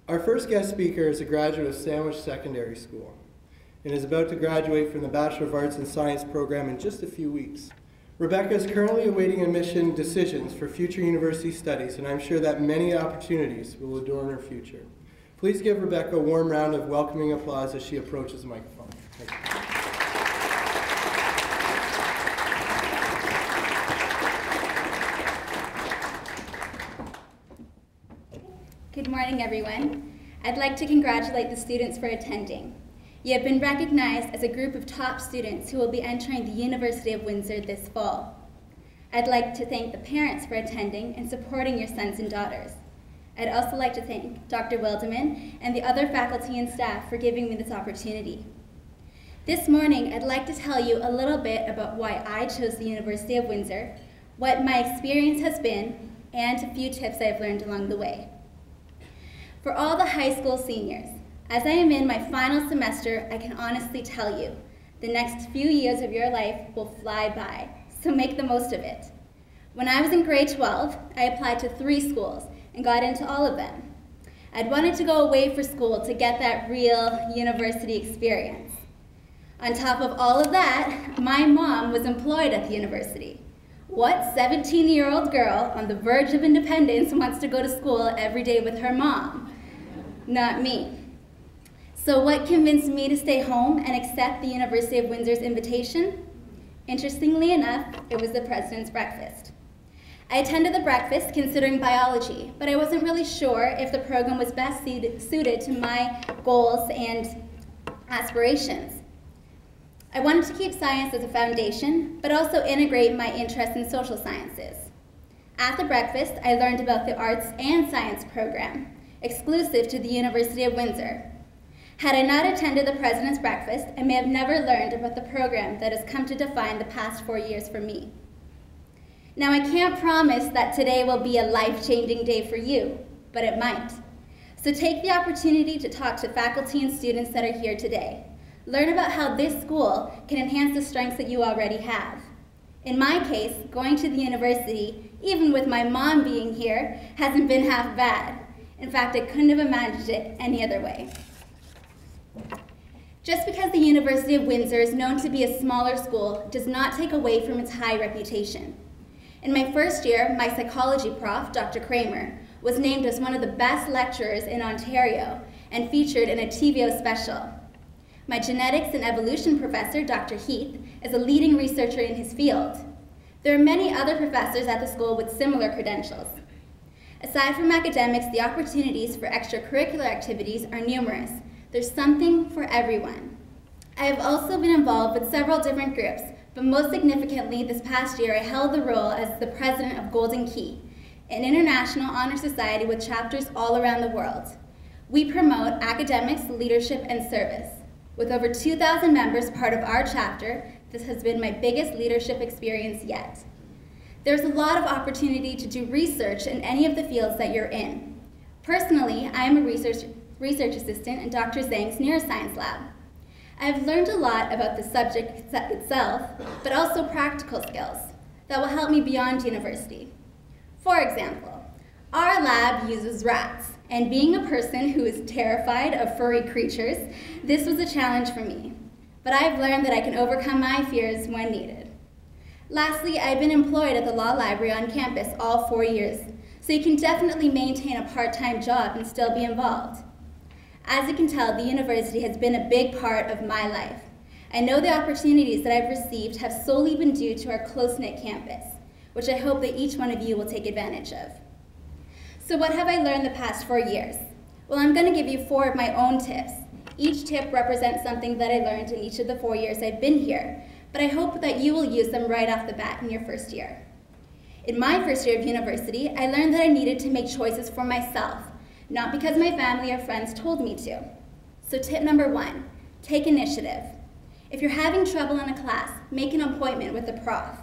Our first guest speaker is a graduate of Sandwich Secondary School and is about to graduate from the Bachelor of Arts in Science program in just a few weeks. Rebecca is currently awaiting admission decisions for future university studies, and I'm sure that many opportunities will adorn her future. Please give Rebecca a warm round of welcoming applause as she approaches the microphone. Thank you. Good morning, everyone. I'd like to congratulate the students for attending. You have been recognized as a group of top students who will be entering the University of Windsor this fall. I'd like to thank the parents for attending and supporting your sons and daughters. I'd also like to thank Dr. Wildeman and the other faculty and staff for giving me this opportunity. This morning, I'd like to tell you a little bit about why I chose the University of Windsor, what my experience has been, and a few tips I've learned along the way. For all the high school seniors, as I am in my final semester, I can honestly tell you, the next few years of your life will fly by, so make the most of it. When I was in grade 12, I applied to 3 schools and got into all of them. I'd wanted to go away for school to get that real university experience. On top of all of that, my mom was employed at the university. What 17-year-old girl on the verge of independence wants to go to school every day with her mom? Not me. So what convinced me to stay home and accept the University of Windsor's invitation? Interestingly enough, it was the President's Breakfast. I attended the breakfast considering biology, but I wasn't really sure if the program was best suited to my goals and aspirations. I wanted to keep science as a foundation, but also integrate my interest in social sciences. At the breakfast, I learned about the Arts and Science program, exclusive to the University of Windsor. Had I not attended the President's Breakfast, I may have never learned about the program that has come to define the past 4 years for me. Now, I can't promise that today will be a life-changing day for you, but it might. So take the opportunity to talk to faculty and students that are here today. Learn about how this school can enhance the strengths that you already have. In my case, going to the university, even with my mom being here, hasn't been half bad. In fact, I couldn't have imagined it any other way. Just because the University of Windsor is known to be a smaller school does not take away from its high reputation. In my first year, my psychology prof, Dr. Kramer, was named as one of the best lecturers in Ontario and featured in a TVO special. My genetics and evolution professor, Dr. Heath, is a leading researcher in his field. There are many other professors at the school with similar credentials. Aside from academics, the opportunities for extracurricular activities are numerous. There's something for everyone. I have also been involved with several different groups, but most significantly, this past year, I held the role as the president of Golden Key, an international honor society with chapters all around the world. We promote academics, leadership, and service. With over 2,000 members part of our chapter, this has been my biggest leadership experience yet. There's a lot of opportunity to do research in any of the fields that you're in. Personally, I am a research assistant in Dr. Zhang's neuroscience lab. I've learned a lot about the subject itself, but also practical skills that will help me beyond university. For example, our lab uses rats, and being a person who is terrified of furry creatures, this was a challenge for me. But I've learned that I can overcome my fears when needed. Lastly, I've been employed at the law library on campus all 4 years, so you can definitely maintain a part-time job and still be involved. As you can tell, the university has been a big part of my life. I know the opportunities that I've received have solely been due to our close-knit campus, which I hope that each one of you will take advantage of. So what have I learned the past 4 years? Well, I'm going to give you 4 of my own tips. Each tip represents something that I learned in each of the 4 years I've been here, but I hope that you will use them right off the bat in your first year. In my first year of university, I learned that I needed to make choices for myself, not because my family or friends told me to. So tip number 1, take initiative. If you're having trouble in a class, make an appointment with the prof.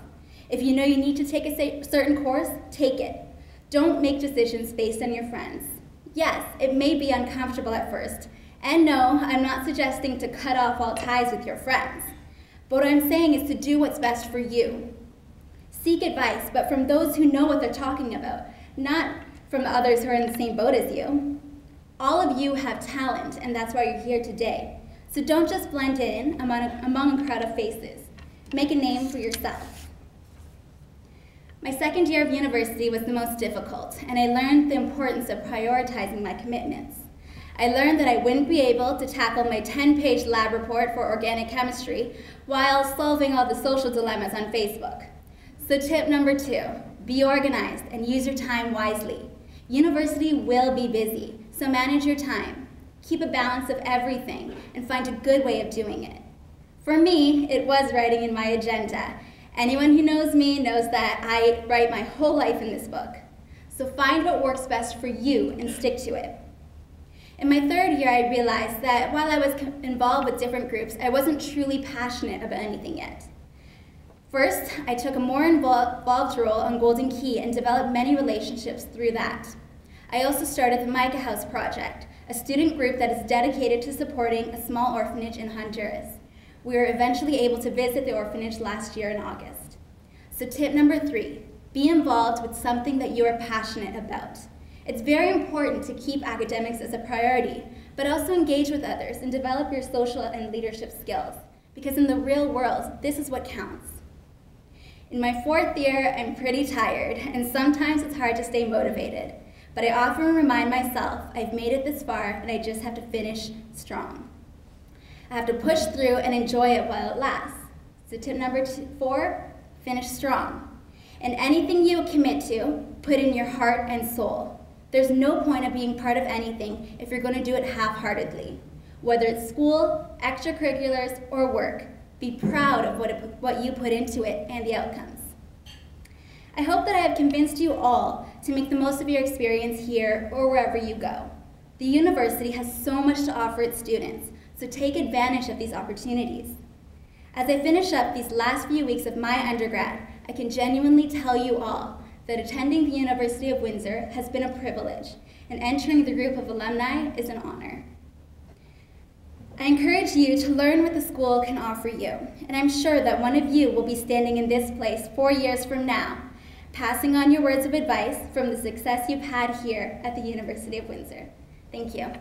If you know you need to take a certain course, take it. Don't make decisions based on your friends. Yes, it may be uncomfortable at first, and no, I'm not suggesting to cut off all ties with your friends. But what I'm saying is to do what's best for you. Seek advice, but from those who know what they're talking about, not from the others who are in the same boat as you. All of you have talent, and that's why you're here today. So don't just blend in among a crowd of faces. Make a name for yourself. My second year of university was the most difficult, and I learned the importance of prioritizing my commitments. I learned that I wouldn't be able to tackle my 10-page lab report for organic chemistry while solving all the social dilemmas on Facebook. So tip number 2, be organized and use your time wisely. University will be busy, so manage your time. Keep a balance of everything and find a good way of doing it. For me, it was writing in my agenda. Anyone who knows me knows that I write my whole life in this book. So find what works best for you and stick to it. In my third year, I realized that while I was involved with different groups, I wasn't truly passionate about anything yet. First, I took a more involved role on Golden Key and developed many relationships through that. I also started the Micah House Project, a student group that is dedicated to supporting a small orphanage in Honduras. We were eventually able to visit the orphanage last year in August. So tip number 3, be involved with something that you are passionate about. It's very important to keep academics as a priority, but also engage with others and develop your social and leadership skills, because in the real world, this is what counts. In my 4th year, I'm pretty tired, and sometimes it's hard to stay motivated, but I often remind myself I've made it this far and I just have to finish strong. I have to push through and enjoy it while it lasts. So tip number 4, finish strong. And anything you commit to, put in your heart and soul. There's no point of being part of anything if you're going to do it half-heartedly. Whether it's school, extracurriculars, or work, be proud of what you put into it and the outcomes. I hope that I have convinced you all to make the most of your experience here or wherever you go. The university has so much to offer its students, so take advantage of these opportunities. As I finish up these last few weeks of my undergrad, I can genuinely tell you all that attending the University of Windsor has been a privilege, and entering the group of alumni is an honor. I encourage you to learn what the school can offer you, and I'm sure that one of you will be standing in this place 4 years from now, passing on your words of advice from the success you've had here at the University of Windsor. Thank you.